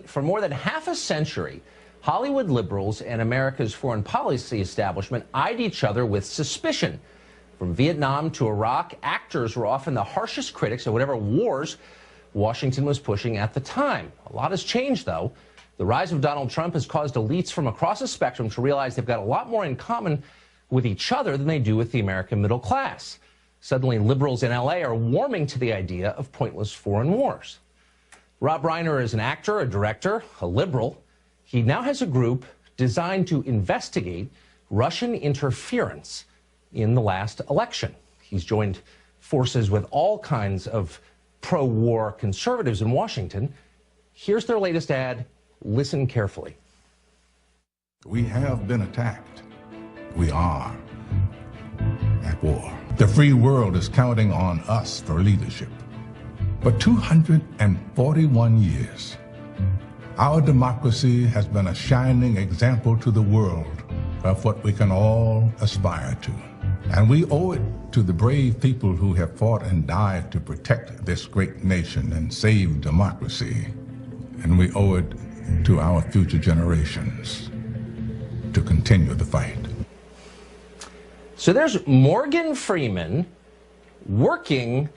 For more than half a century, Hollywood liberals and America's foreign policy establishment eyed each other with suspicion. From Vietnam to Iraq, actors were often the harshest critics of whatever wars Washington was pushing at the time. A lot has changed, though. The rise of Donald Trump has caused elites from across the spectrum to realize they've got a lot more in common with each other than they do with the American middle class. Suddenly, liberals in L.A. are warming to the idea of pointless foreign wars. Rob Reiner is an actor, a director, a liberal. He now has a group designed to investigate Russian interference in the last election. He's joined forces with all kinds of pro-war conservatives in Washington. Here's their latest ad. Listen carefully. We have been attacked. We are at war. The free world is counting on us for leadership. For 241 years, our democracy has been a shining example to the world of what we can all aspire to. And we owe it to the brave people who have fought and died to protect this great nation and save democracy. And we owe it to our future generations to continue the fight. So there's Morgan Freeman working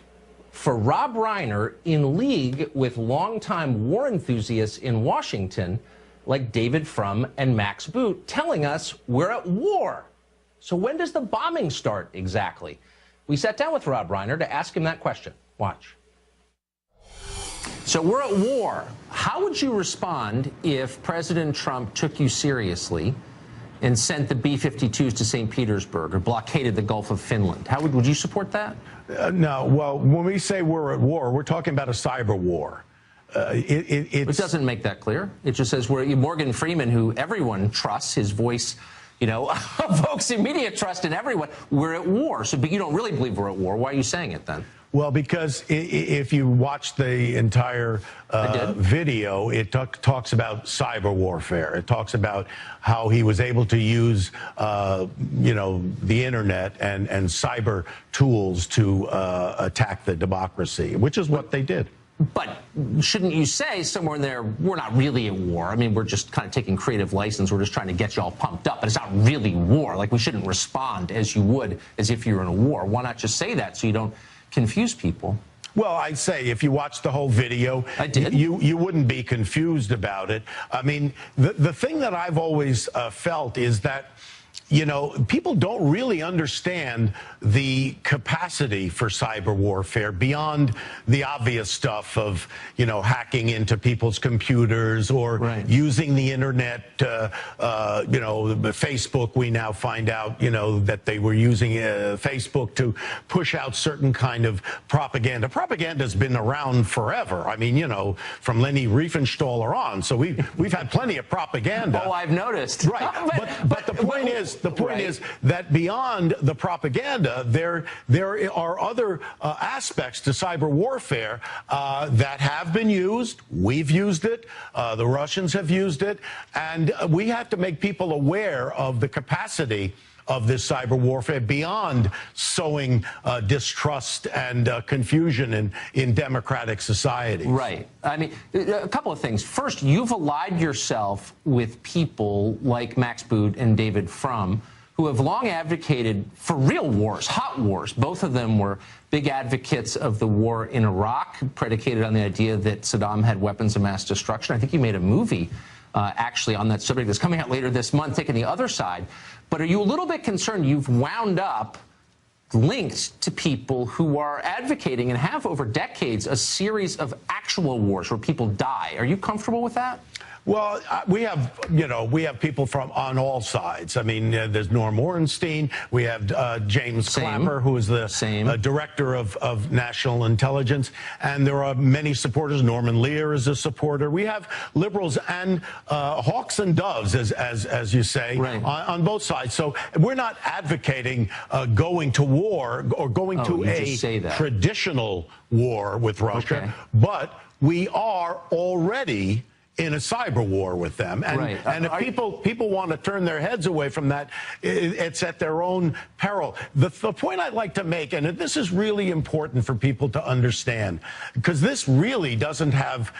for Rob Reiner in league with longtime war enthusiasts in Washington like David Frum and Max Boot, telling us we're at war. So when does the bombing start exactly? We sat down with Rob Reiner to ask him that question. Watch. So we're at war. How would you respond if President Trump took you seriously and sent the B-52s to St. Petersburg or blockaded the Gulf of Finland? How would you support that? No. Well, when we say we're at war, we're talking about a cyber war. It doesn't make that clear. It just says we're Morgan Freeman, who everyone trusts, his voice, you know, evokes immediate trust in everyone. We're at war. So, but you don't really believe we're at war. Why are you saying it then? Well, because if you watch the entire video, it talks about cyber warfare. It talks about how he was able to use, you know, the internet and cyber tools to attack the democracy, which is what they did. But shouldn't you say somewhere in there, we're not really at war? I mean, we're just kind of taking creative license. We're just trying to get you all pumped up. But it's not really war. Like, we shouldn't respond as you would as if you're in a war. Why not just say that so you don't confuse people? Well, I'd say if you watch the whole video, I did. You wouldn't be confused about it. I mean, the thing that I've always felt is that, you know, people don't really understand the capacity for cyber warfare beyond the obvious stuff of, you know, hacking into people's computers or using the internet. You know, Facebook, we now find out, you know, that they were using Facebook to push out certain kind of propaganda. Propaganda's been around forever. I mean, you know, from Leni Riefenstahl on. So we've had plenty of propaganda. Oh, I've noticed. Right. but the point is, is that beyond the propaganda, there are other aspects to cyber warfare that have been used. We've used it. The Russians have used it. And we have to make people aware of the capacity of this cyber warfare beyond sowing distrust and confusion in democratic societies. Right. I mean, a couple of things. First, you've allied yourself with people like Max Boot and David Frum, who have long advocated for real wars, hot wars. Both of them were big advocates of the war in Iraq, predicated on the idea that Saddam had weapons of mass destruction. I think you made a movie actually on that subject that's coming out later this month, taking the other side. But are you a little bit concerned you've wound up linked to people who are advocating and have over decades a series of actual wars where people die? Are you comfortable with that? Well, we have people from on all sides. I mean, there's Norm Ornstein. We have James Clapper, who is the director of national intelligence. And there are many supporters. Norman Lear is a supporter. We have liberals and hawks and doves, as you say, on both sides. So we're not advocating going to war or going to a traditional war with Russia, but we are already in a cyber war with them. And, Right. and if people want to turn their heads away from that, it's at their own peril. The point I'd like to make, and this is really important for people to understand, because this really doesn't have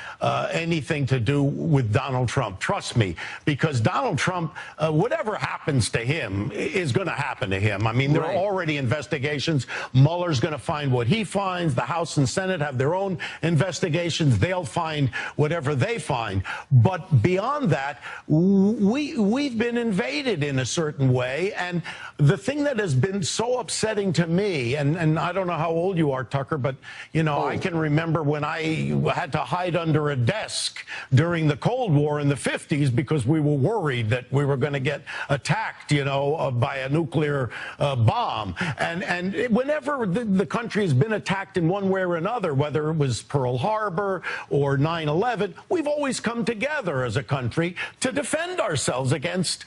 anything to do with Donald Trump. Trust me, because Donald Trump, whatever happens to him is going to happen to him. I mean, there are already investigations. Mueller's going to find what he finds. The House and Senate have their own investigations. They'll find whatever they find. But beyond that, we've been invaded in a certain way. And the thing that has been so upsetting to me, and I don't know how old you are, Tucker, but, you know, I can remember when I had to hide under a desk during the Cold War in the 50s because we were worried that we were going to get attacked, you know, by a nuclear bomb. And whenever the country has been attacked in one way or another, whether it was Pearl Harbor or 9/11, we've always come together as a country to defend ourselves against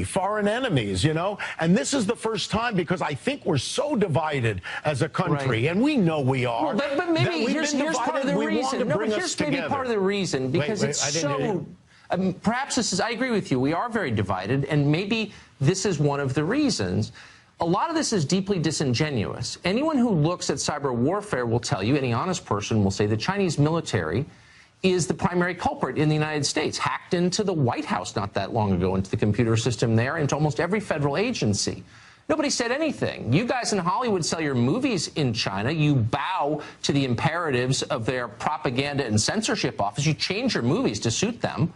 foreign enemies, you know. And this is the first time, because I think we're so divided as a country, and we know we are. Well, but maybe here's part of the reason. No, but here's maybe part of the reason, because it's so. Perhaps this is. I agree with you. We are very divided, and maybe this is one of the reasons. A lot of this is deeply disingenuous. Anyone who looks at cyber warfare will tell you, any honest person will say, the Chinese military is the primary culprit in the United States. Hacked into the White House not that long ago, into the computer system there, into almost every federal agency. Nobody said anything. You guys in Hollywood sell your movies in China. You bow to the imperatives of their propaganda and censorship office. You change your movies to suit them.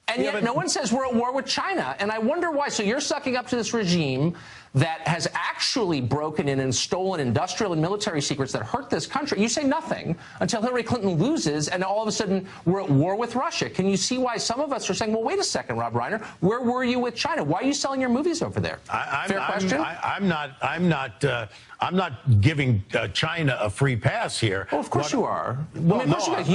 And yet no one says we're at war with China. And I wonder why. So you're sucking up to this regime that has actually broken in and stolen industrial and military secrets that hurt this country. You say nothing until Hillary Clinton loses, and all of a sudden we're at war with Russia. Can you see why some of us are saying, well, wait a second, Rob Reiner, where were you with China? Why are you selling your movies over there? Fair question? I'm not giving China a free pass here. Oh, of course you are. Well, I mean, of course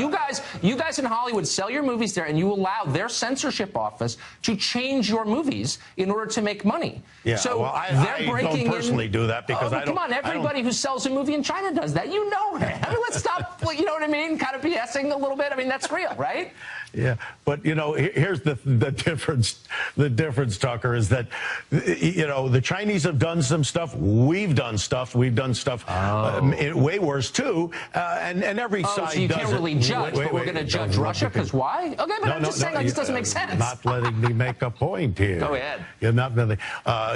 you guys in Hollywood sell your movies there, and you allow their censorship office to change your movies in order to make money. Yeah, so well, they're breaking don't personally do that, because I don't. Come on, everybody who sells a movie in China does that. You know that. I mean, let's stop. You know what I mean? Kind of BSing a little bit. I mean, that's real, right? Yeah, but you know, here's the difference. The difference, Tucker, is that you know, the Chinese have done some stuff. We've done stuff. We've done stuff way worse too. And every side so you does can't really judge, but we're going to judge Russia because why? Okay, but I'm just saying, like, this doesn't make sense. Not letting me make a point here. Go ahead. You're not really.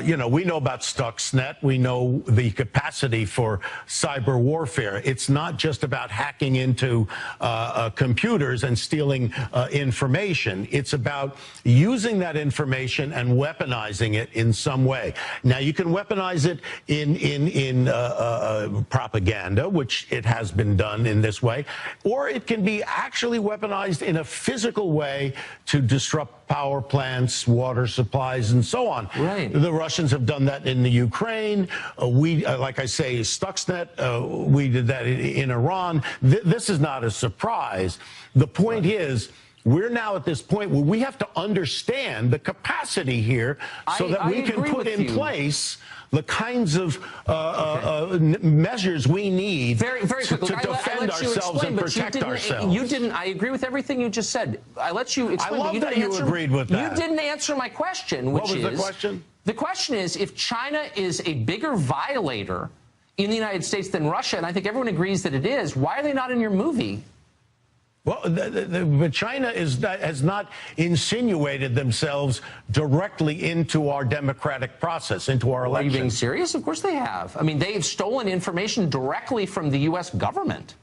You know, we know about Stuxnet. We know the capacity for cyber warfare. It's not just about hacking into computers and stealing information. It's about using that information and weaponizing it in some way. Now, you can weaponize it in propaganda, which it has been done in this way, or it can be actually weaponized in a physical way to disrupt power plants, water supplies, and so on. Right. The Russians have done that in the Ukraine. We, like I say, Stuxnet, we did that in Iran. This is not a surprise. The point is, we're now at this point where we have to understand the capacity here so that we can put in place the kinds of measures we need very quickly to defend ourselves and protect ourselves. You didn't. I agree with everything you just said. I let you explain. I love that you agreed with that. You didn't answer my question, which is... What was the question? The question is, if China is a bigger violator in the United States than Russia, and I think everyone agrees that it is, why are they not in your movie? Well, but China has not insinuated themselves directly into our democratic process, into our elections. Are you being serious? Of course they have. I mean, they've stolen information directly from the U.S. government,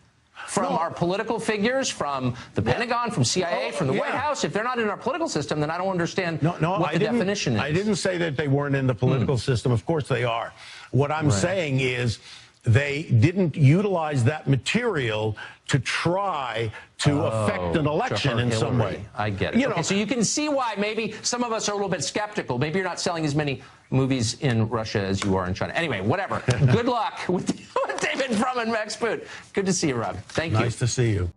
from our political figures, from the Pentagon, from CIA, from the White House. If they're not in our political system, then I don't understand what the definition is. I didn't say that they weren't in the political system. Of course they are. What I'm saying is they didn't utilize that material to try to affect an election in some way. I get it. Okay, so you can see why maybe some of us are a little bit skeptical. Maybe you're not selling as many movies in Russia as you are in China. Anyway, whatever. Good luck with David Frum and Max Boot. Good to see you, Rob. Thank you. Nice to see you.